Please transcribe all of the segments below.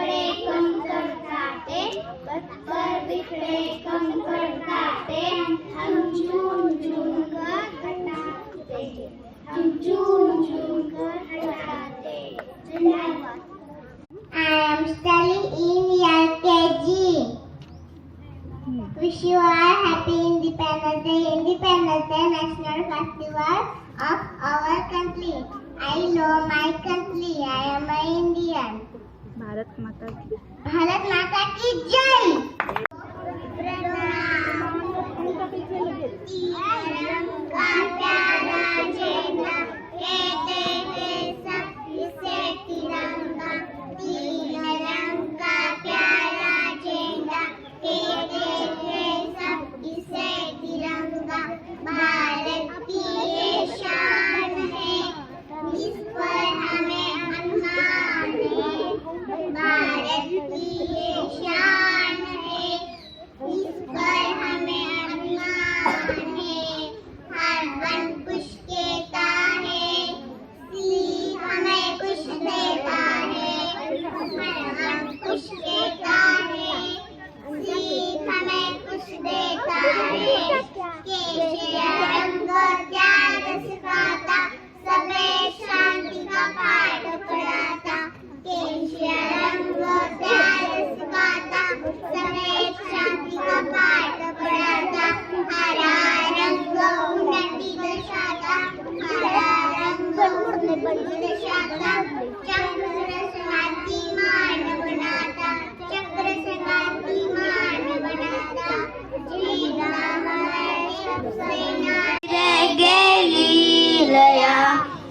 बिखरे कंकड़ काटे, पत्थर बिखरे कंकड़ काटे, हम चून चून कर हटाते, हम चून चून कर हटाते। धन्यवाद। I am studying in LKG. Wish you all happy Independence Day. Independence Day, national festival of our country. I love my country. I am an Indian. Bharat माता की जय.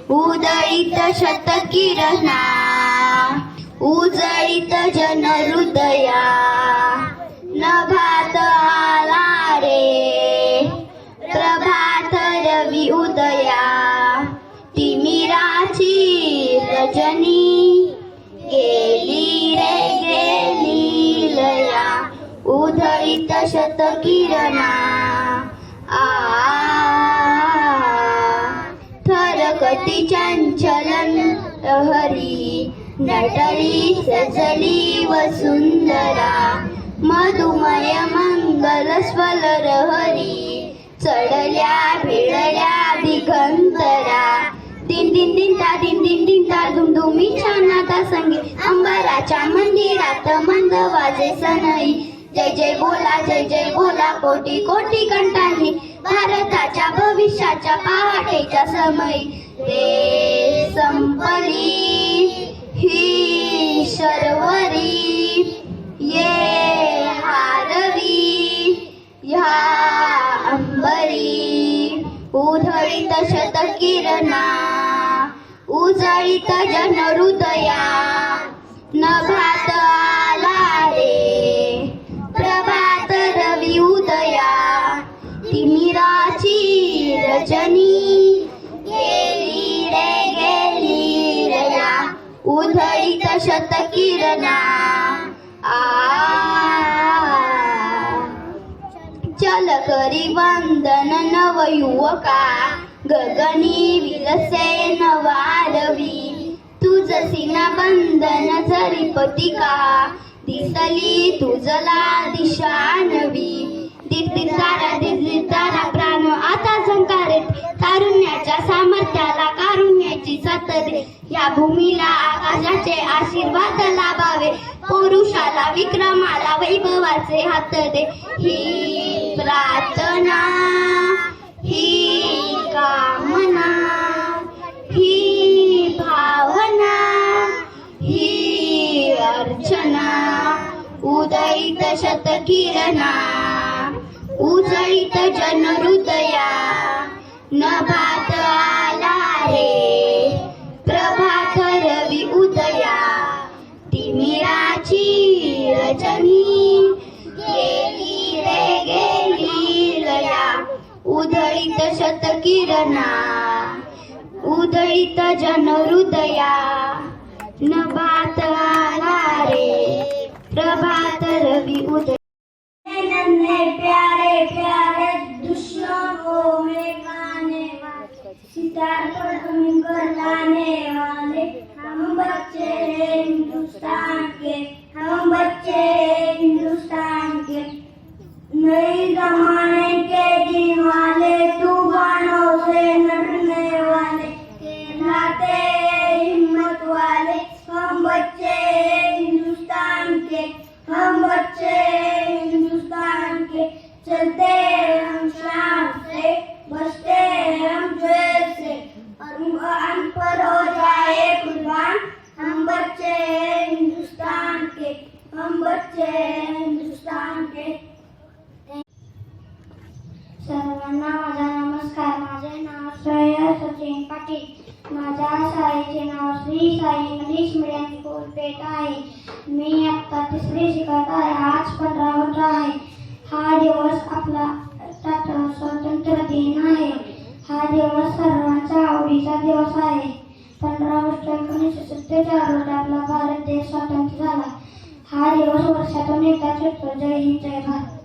उदळीत शतकिरणा, उजळीत जन हृदया, नभात आला रे प्रभात रवी उदया, तिमिराची रजनी गेली रे गेली लया, उधळीत शतकिरणा थरकती चंचलन लहरी, नटली सजली वसुंधरा, मधुमय मंगल स्वल रहरी, चढल्या भिडल्या दिगंतरा, दिन दिन दिन ता दिन दिन दिन ता दुमदुमीच्या नादा संगी, अंबराच्या मंदिरात मंद वाजे सनई, जय जय बोला कोटी कोटी कंठांनी, भारताच्या भविष्याच्या पहाटेच्या समयी, रे संपली ही शर्वरी, ये हारवी ह्या अंबरी, उधळीत शतकिरणा, उजळीत जन हृदया, नभात आला रे प्रभात रवी उदया, तिमिराची रजनी गेली रे गेली रया, उधळीत शतकिरणा चल करी वंदन नवयुवका, गगनी विलसे नवारवी, तुझसी ना बंधन जरी पतिका, दिसली तुझला दिशा नवी, दिसतारा प्राण आता झंकारे, तारुण्याच्या सामर्थ्याला कारुण्याची साथ दे, या भूमीला आकाशाचे आशीर्वाद लाभावे, पुरुषाला विक्रमाला वैभवाचे हात दे, ही प्रार्थना ही कामना ही भावना ही अर्चना, उदळीत शतकिरणा, उजळीत जन हृदया, नभात आला रे प्रभात रवी उदया, तिमिराची रजनी गेली रे गेली लया, उधळीत शतकिरणा, उधळीत जन हृदया, नभात आला रे प्रभात रवी उदया। नन्हे प्यारे प्यारे दुश्मनों में गाने वाले, सितार पर हम गलाने वाले, हम बच्चे हैं हिंदुस्तान के, हम बच्चे हिंदुस्तान के। नए जमाने के दिन वाले, तूफानों से लड़ने वाले, कहलाते हिम्मत वाले, हम बच्चे हिंदुस्तान के, हम बच्चे हिंदुस्तान के। चलते हम शान से, बचते हम जेल से, हम पर हो जाए कुर्बान, हम बच्चे हिंदुस्तान के, हम बच्चे हिंदुस्तान के। सर्वांना माझा नमस्कार. माझे नाव श्रेया सचिन पाटील. माझ्या शाळेचे नाव Shri Sai English medium school Peth आहे. मी आता 3री शिकत आहे. आज 15 ऑगस्ट आहे. हा दिवस आपला स्वातंत्र्य दिन आहे. हा दिवस सर्वांचा आवडीचा दिवस आहे. 15 ऑगस्ट 1947 रोजी आपला भारत देश स्वतंत्र झाला. हा दिवस वर्षातून एकदाच येतो. जय हिंद, जय भारत.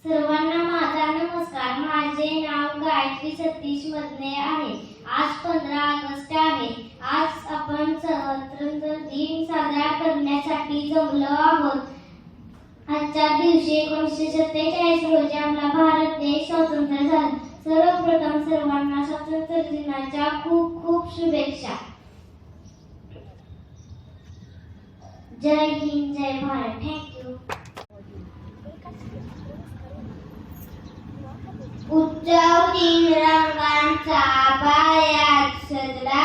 सर्वांना माझा नमस्कार. माझे नाव गायत्री सतीश मदने आहे. आज 15 ऑगस्ट आहे. आज आपण स्वातंत्र्य दिन साजरा करण्यासाठी जमलो आहोत. आजच्या दिवशी 1947 रोजी आपला भारत देश स्वतंत्र झाला. सर्वप्रथम सर्वांना स्वातंत्र्य दिनाच्या खूप खूप शुभेच्छा. जय हिंद, जय भारत. थँक्यू. उत्सव 3 रंगांचा बायात सजला,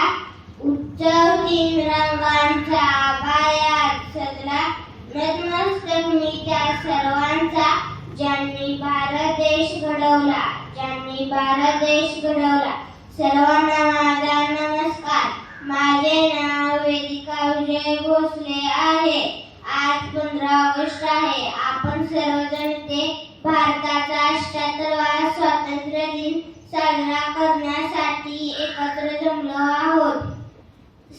उत्सव 3 रंगांचा बायात सजला. नतमस्तक त्या सर्वांचा, ज्यांनी भारत देश घडवला, ज्यांनी भारत देश घडवला. सर्वांना माझा नमस्कार. माझे नाव वेदिका विजय भोसले आहे. आज 15 ऑगस्ट आहे. आपण सर्वजण ते भारताचा 78वा स्वातंत्र्य दिन साजरा करण्यासाठी एकत्र जमलो आहोत.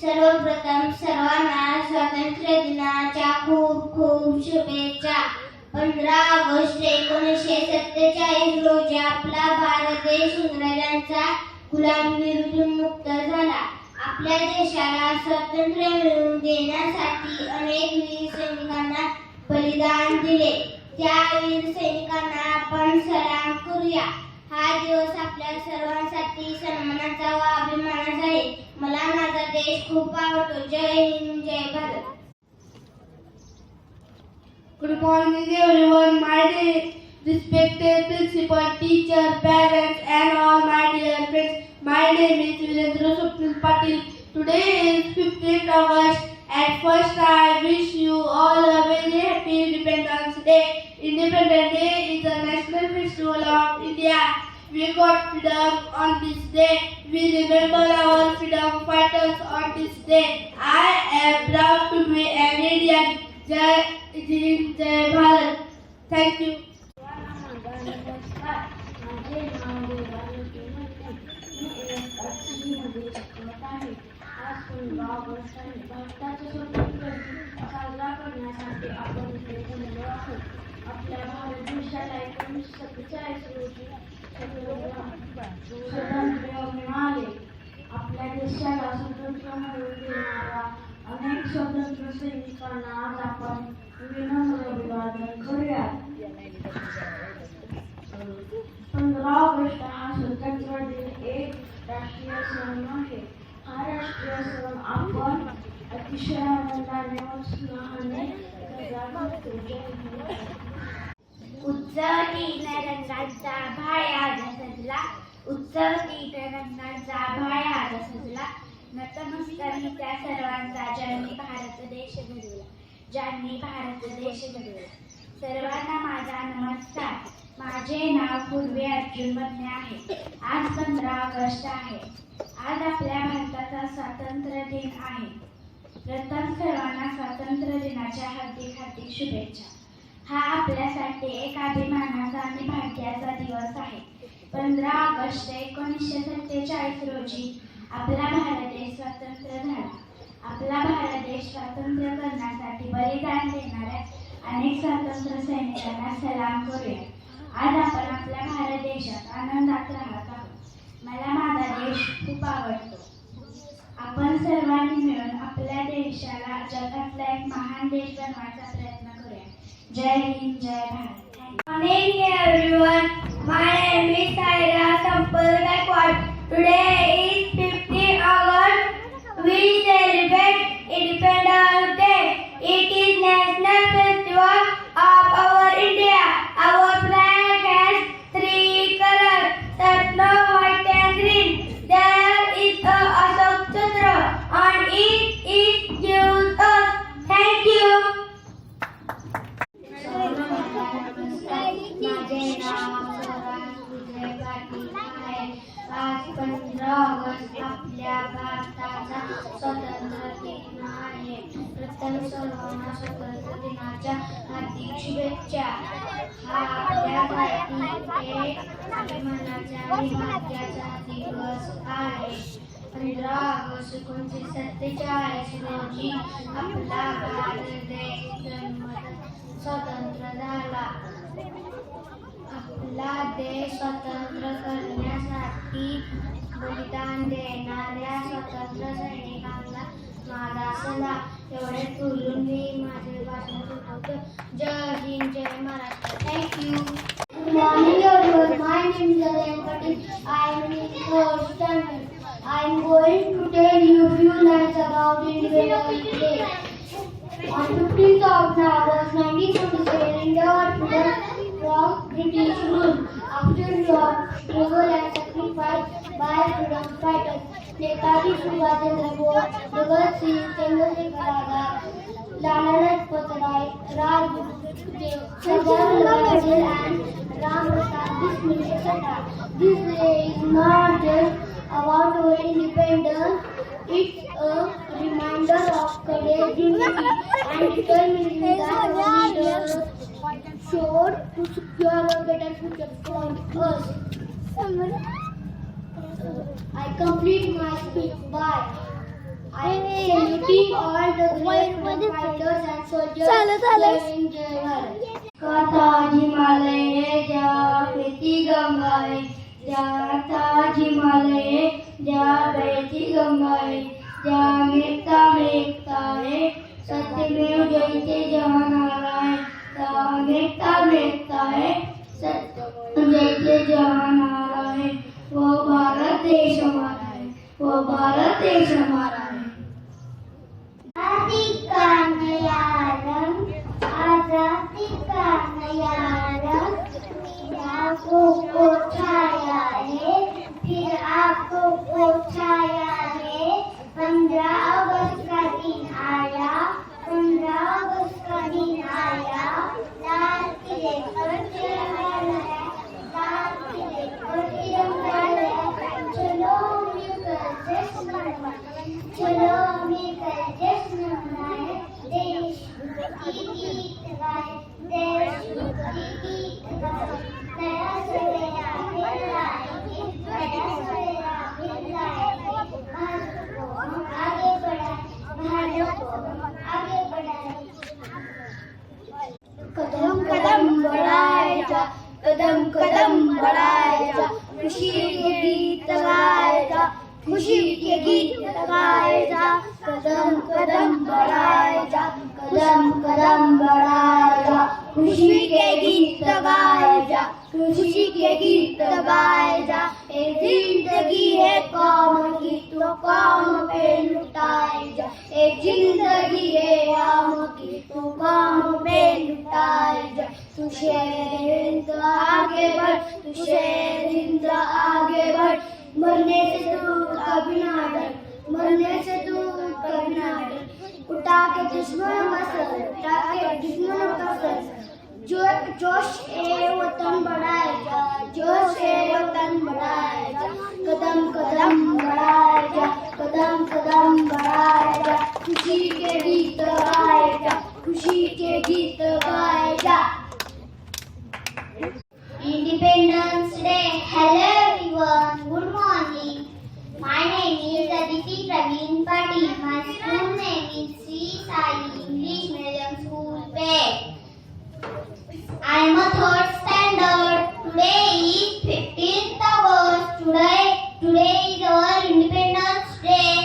सर्वप्रथम सर्वांना स्वातंत्र्य दिनाच्या खूप खूप शुभेच्छा. 15 ऑगस्ट 1947 रोजी आपला भारत देश इंग्रजांचा गुलामीतून मुक्त झाला. आपल्या देशाला स्वातंत्र्य मिळवून देण्यासाठी अनेक वीर सैनिकांना बलिदान दिले. त्या वीर सैनिकांना आपण सलाम करूया. हा दिवस आपल्या सर्वांसाठी सन्मानाचा व अभिमानाचा आहे. मला माझा देश खूप आवडतो. जय हिंद, जय Bharat. Good morning everyone. My dear respected principal, teacher, parents and all my dear friends. My name is Virendra Swapnil Patil. Today is 15th August. At first I wish you all a very happy Independence Day. Independence Day is a national festival of India. We got freedom on this day. We remember our freedom fighters on this day. I am proud to be an Indian. Jai Hind, Jai Bharat. Thank you. माझे नाव देवाली मी मध्ये शिकवत आहे. आज 15 August आहे. भारताचे स्वातंत्र्य दिन साजरा करण्यासाठी आपण इथे जमलो आहोत. आपल्या भारत देशाला 1947 रोजी स्वातंत्र्य मिळाले. आपल्या देशाला स्वातंत्र्य मिळवून देणाऱ्या अनेक स्वातंत्र्य सैनिकांना आज आपण विनम्र अभिवादन करूया. 15 ऑगस्ट हा स्वातंत्र्य दिन एक राष्ट्रीय सण आहे. हा राष्ट्रीय सण आपण अतिशय आनंदाने व उत्साहाने साजरा करतो. उत्सव 3 रंगांचा भाळ्यात सजला, उत्सव 3 रंगांचा भाळ्यात सजला. नतमस्तक त्या सर्वांचा, ज्यांनी भारत देश घडवला, ज्यांनी भारत देश घडवला. सर्वांना माझा नमस्कार. माझे नाव पूर्वी अर्जुन मदने आहे. आज 15 ऑगस्ट आहे. आज आपल्या भारताचा स्वातंत्र्य दिन आहे. प्रथम सर्वांना स्वातंत्र्य दिनाच्या हार्दिक हार्दिक शुभेच्छा. हा आपल्यासाठी एक अभिमानाचा आणि भाग्याचा दिवस आहे. 15 ऑगस्ट 1947 रोजी आपला भारत देश स्वतंत्र झाला. आपला भारत देश स्वातंत्र्य करण्यासाठी बलिदान देणाऱ्या अनेक स्वातंत्र्य सैनिकांना सलाम करूया. आज आपण आपल्या भारत देशात आनंदात राहत आहोत. मला माझा देश खूप आवडतो. आपण सर्वांनी मिळून आपल्या देशाला जगातला एक महान देश बनवायचा प्रयत्न करूया. जय हिंद, जय Bharat. Good evening everyone. My name is Saira Sampal Gaikwad. Today is 15 August. We celebrate Independence Day. It is National Festival of our India. Our flag has 3 colors: Snow, white and green. There is a Ashok Chakra on it gives us. Thank you. माझे नाव स्वराज विजय पाटील आहे. आज 15 August आपल्या भारताचा स्वातंत्र्य दिन आहे. प्रथम सर्वांना स्वातंत्र्य दिनाच्या हार्दिक शुभेच्छा. हा आपल्यासाठी एक अभिमानाचा आणि भाग्याचा दिवस आहे. 15 ऑगस्ट 1947 रोजी आपला भारत देश स्वतंत्र झाला. आपला देश स्वतंत्र करण्यासाठी बलिदान देणाऱ्या स्वातंत्र्य सैनिकांना माझा सलाम. एवढे बोलून मी माझे भाषण संपवतो. जय हिंद, जय Maharashtra. Thank you. Good morning everyone. My name is Aryan Patil. I am in 4th standard. I am going to tell you few lines about Independence Day. On 15th of August 1947, India was freed from British rule. After long struggle and sacrifice by freedom fighters, Netaji Subhash Chandra Bose, Bhagat Singh, Chandrasekhar Azad, Lala Lajpat Rai, Rajguru, Sardar Vallabhbhai Patel, and Ram Pratap Bismil, etc. This day is not just about our independence. It's a reminder of courage, unity, and determination that our leaders showed to secure a better future for us. I complete my speech by saluting all the great freedom fighters and soldiers wearing Jai Bharat. कथा हिमालये जा बेटी गंगाए, जाता हिमालये जा बेटी गंगाए, जा मेघता है सत्यमेव जयते जहाँ नारायण. जा मेघता है सत्यमेव जयते जहाँ नारायण. वो भारत देश हमारा है, वो भारत देश हमारा है. आजादी का नया रंग, आजादी का नया रंग, आंखों को छाया है, फिर आंखों को छाया है. 15 अगस्त का दिन आया, 15 अगस्त का दिन आया. लाल किले पर तिरंगा लहराया, लाल किले पर तिरंगा लहराया. चलो मिलकर जश्न मनाएं, चलो मिलकर जश्न मनाएं. देश की गीत गाएं, देश की गीत गाएं. नया सवेरा फिर लाएंगे, नया सवेरा फिर लाएंगे. भारत को हम आगे बढ़ाएं, भारत को हम आगे बढ़ाएं. कदम कदम बढ़ाए जा, कदम कदम बढ़ाए जा. खुशी के गीत गाए जा, खुशी के गीत गाए जा. कदम कदम बढ़ाए जा, कदम कदम बढ़ाए जा. खुशी के गीत गाए जा, खुशी के गीत गाए जा. एक जिंदगी है कौम की तो कौम पे लुटाए जा. एक जिंदगी है कौम की तो कौम पे लुटाए जा. तू शेर हिंद आगे बढ़, तू शेर हिंद आगे बढ़. मरने से दूर कभी ना डर, मरने से दूर कभी ना डर. उठा के दुश्मनों का सर, उठा के दुश्मनों का सर. जोश ए वतन बढ़ाएगा, जोश ए वतन बढ़ाएगा. कदम कदम बढ़ाएगा, कदम कदम बढ़ाएगा. खुशी के गीत गाएगा, खुशी के गीत गाएगा. Independence Day. Hello everyone. Good morning. My name is Aditi Praveen Patil. My school name is Sri Sai English Medium School, Pet. I am a 3rd standard. Today is 15th August. Today is our Independence Day.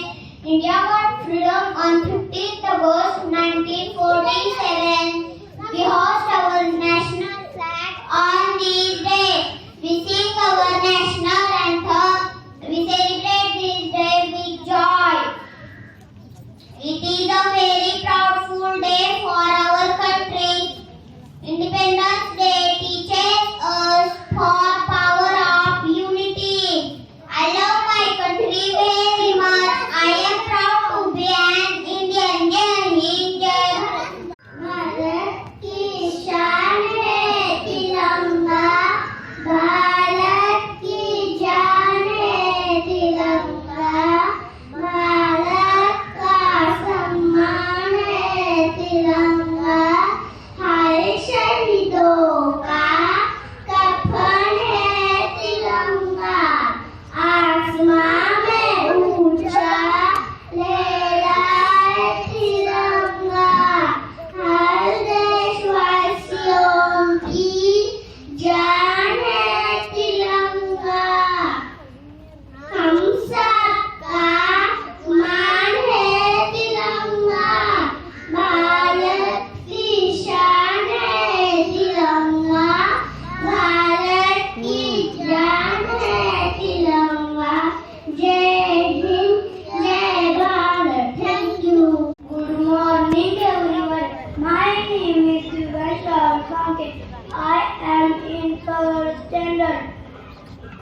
is Sylvester County. I am in third standard.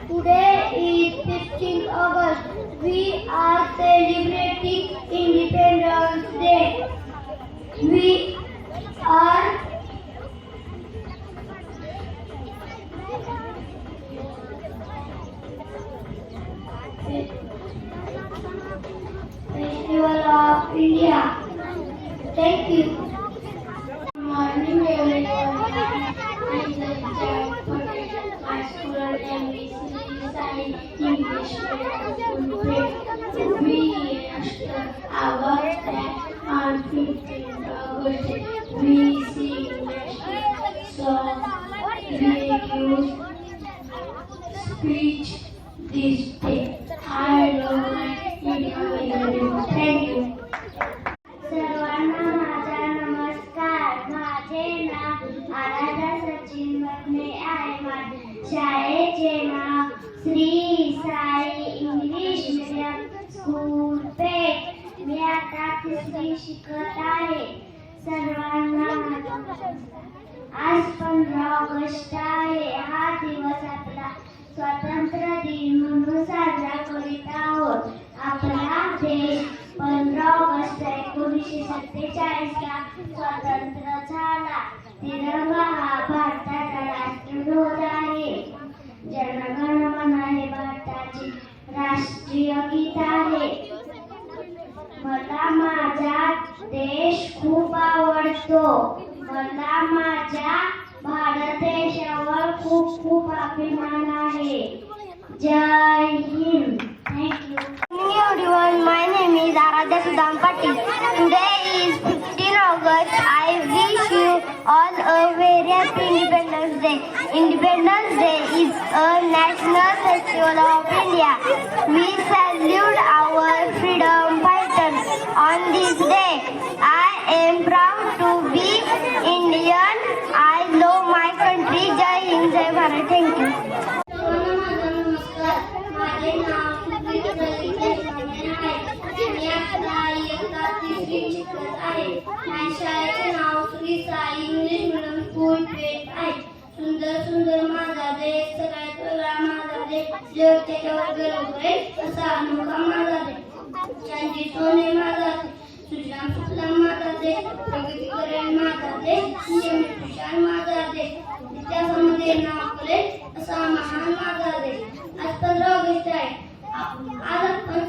Today is 15th August. We are celebrating Independence Day. We are Festival of India. Thank you. Good morning, everyone. I am Jai Patel. My school name is Sri Sai English Medium School. We our flag on 15th August. We sing national song. We give speech this day. I love my India. Thank you. सर्वांना माझा नमस्कार. माझे नाव आराध्या सचिन मधने आहे. माझ्या शाळेचे नाव Shri Sai English medium school Peth. मी आता 3री शिकत आहे. सर्वांना आज 15 ऑगस्ट आहे. हा दिवस आपला स्वातंत्र्य दिन म्हणून साजरा करीत आहोत. आपला देश 15 ऑगस्ट 1947 ला स्वतंत्र झाला. तिरंगा हा भारताचा राष्ट्रध्वज आहे. जनगण मन हे भारताचे राष्ट्रीय गीत आहे. मला माझा देश खूप आवडतो. मला माझ्या भारत देशावर खूप खूप अभिमान आहे. जय Hind. Thank you. Good morning everyone. My name is Aradhya Sudham Patil. Today is 15 August. I wish you all a very happy Independence Day. Independence Day is a national festival of India. We salute our freedom fighters on this day. I am proud to be Indian. I love my country. Jai Hind, Jai Bharat. Thank you. माझे नाव सुप्रीत देशपांडे आहे. मी आता इयत्ता 3री शिकत आहे. माझ्या शाळेचे नाव Shri Sai English medium school Peth आहे. सुंदर सुंदर माझा देश, सगळ्यात वेगळा माझा देश, जग त्याच्यावर गर्व करेल असा अनोखा माझा देश. चांदी सोने माझा देश, सुजलाम सुफलाम माझा देश, प्रगती करेल माझा देश, नियमित विशाल माझा देश, इतिहासामध्ये नाव करेल असा महान माझा देश. आज 15 ऑगस्ट आहे. आज आपण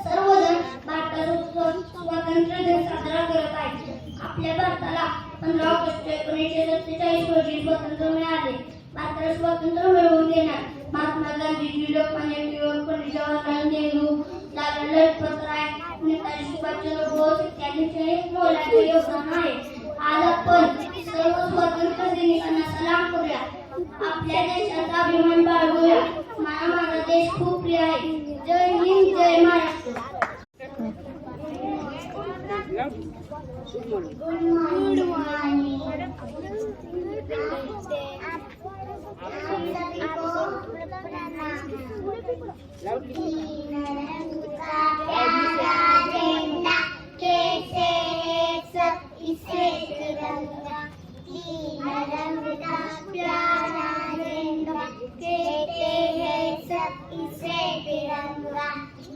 सर्वजण भारताचा स्वातंत्र्य दिन साजरा करत आहे. आपल्या भारताला 15 ऑगस्ट 1947 रोजी स्वातंत्र्य मिळाले. भारताला स्वातंत्र्य मिळवून देण्यात महात्मा गांधीजी, लोकमान्य टिळक, पंडित जवाहरलाल नेहरू, लाला लजपत राय, नेताजी सुभाषचंद्र बोस इत्यादींचे मोलाचे योगदान आहे. आज आपण सर्व स्वातंत्र्य सैनिकांना सलाम करूया. आपल्या देशाचा अभिमान बाळगूया. मला माझा देश खूप प्रिय आहे. जय हिंद, जय महाराष्ट्र. Good morning.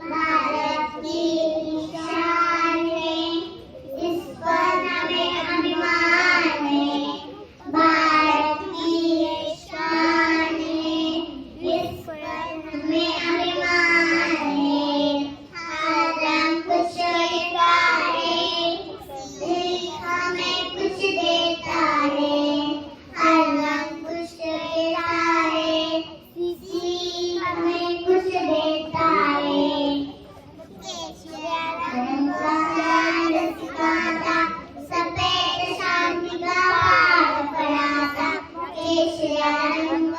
भारत की शान है, इस पर हमें अभिमान है. भारत की शान है, इस पर हमें अभिमान है. आज हम कुछ देता है, हमें कुछ देता है. आज हम कुछ देता है, हमें कुछ देता है. सफेद शांति का पाठ पढ़ाता. केसरिया रंग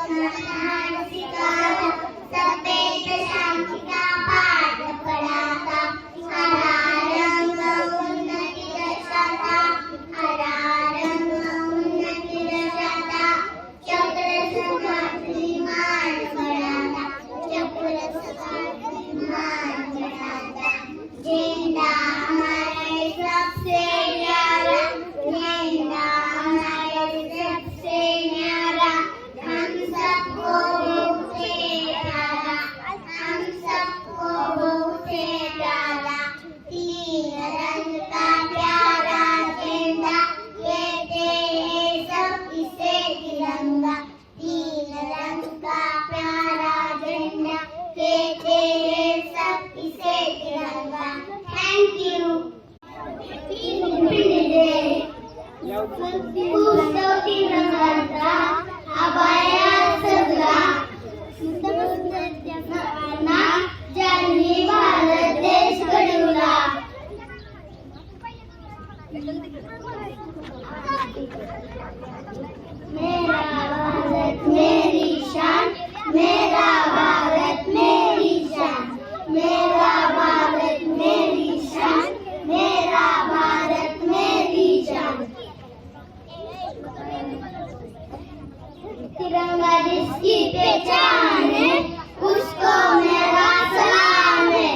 सिखाता. सफेद शांति का पाठ पढ़ाता. हरा रंग उन्नति दर्शाता. हरा रंग उत्सव तिरंगाचा आबाया सजला ज्यांनी भारत देश घडवला मेरा भारत मेरी शान मेरा भारत मेरी शान मेरा भारत मेरी शान मेरा भारत मेरी शान तिरंगा जिसकी पहचान है उसको मेरा सलाम है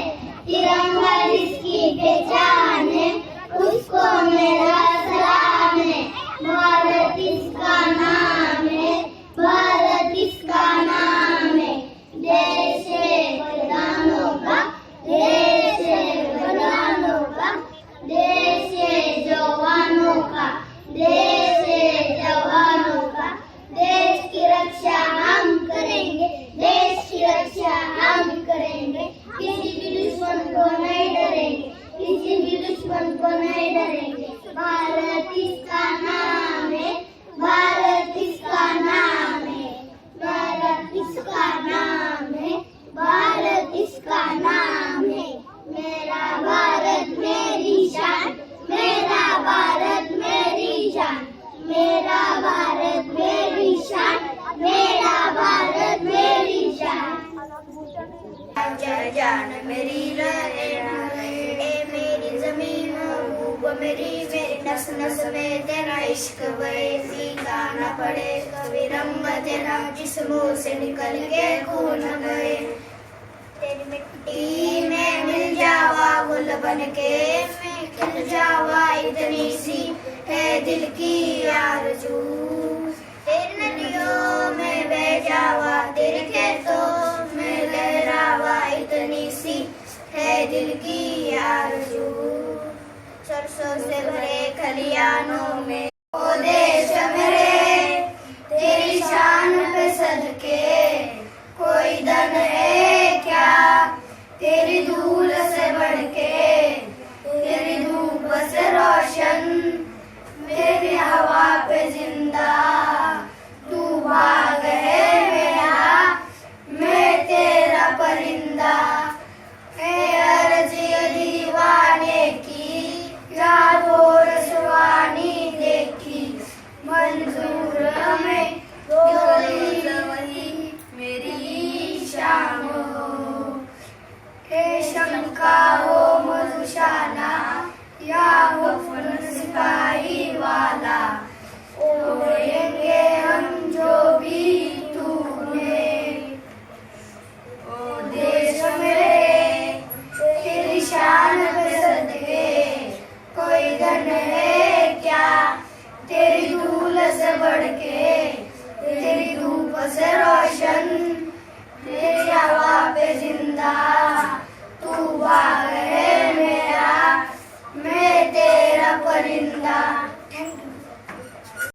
तिरंगा जिसकी पहचान है उसको मेरा सलाम है भारत इसका नाम है भारत इसका नाम है देश है बलिदानों का देश है बलिदानों का देश है जवानों का देश है जवानों का देश की रक्षा हम करेंगे देश की रक्षा हम करेंगे किसी भी दुश्मन को नहीं डरेंगे किसी भी दुश्मन को नहीं डरेंगे भारत इसका नाम है भारत इसका नाम है भारत इसका नाम है भारत इसका नाम है मेरा भारत मेरी शान मेरा भारत मेरी शान मेरा भारत मेरी शान मेरा भारत मेरी शान जय जान मेरी रहे ए मेरी जमीन वो मेरी नस नस में तेरा इश्क बहे फीका न पड़े कभी रंग तेरा जिस्मों से निकल के खून बहे तेरी मिट्टी में मिल जावा गुल बन के मैं खिल जावा इतनी सी है दिल की आरज़ू तेरी नदियों में बह जावा तेरे खेतों में लहरावा इतनी सी है दिल की आरज़ू सरसों से भरे खलियानों में